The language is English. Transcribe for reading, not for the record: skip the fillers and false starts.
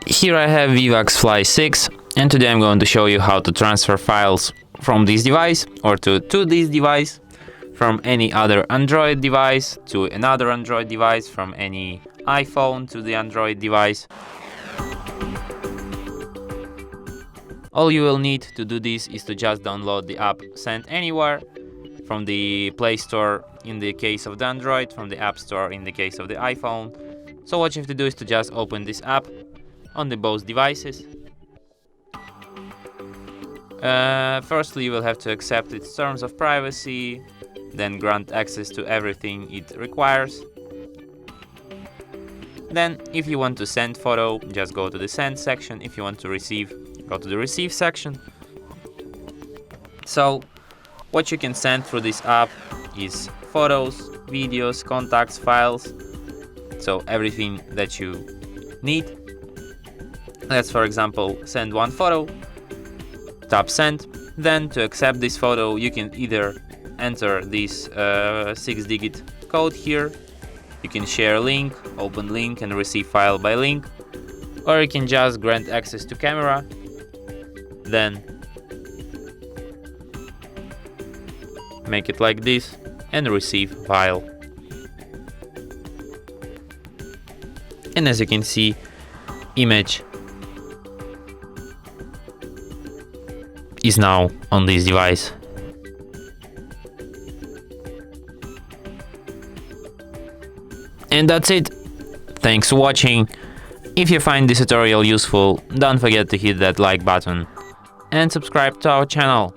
Here I have Vivax Fly 6, and today I'm going to show you how to transfer files from this device or to this device, from any other Android device to another Android device, from any iPhone to the Android device. All you will need to do this is to just download the app Send Anywhere from the Play Store in the case of the Android, from the App Store in the case of the iPhone. So what you have to do is to just open this app on the both devices. Firstly, you will have to accept its terms of privacy, then grant access to everything it requires. Then, if you want to send photo, just go to the send section. If you want to receive, go to the receive section. So, what you can send through this app is photos, videos, contacts, files, so everything that you need. Let's, for example, send one photo, tap send. Then to accept this photo, you can either enter this 6-digit code here, you can share link, open link and receive file by link, or you can just grant access to camera, then make it like this and receive file. And as you can see, image is now on this device. And that's it. Thanks for watching. If you find this tutorial useful, don't forget to hit that like button and subscribe to our channel.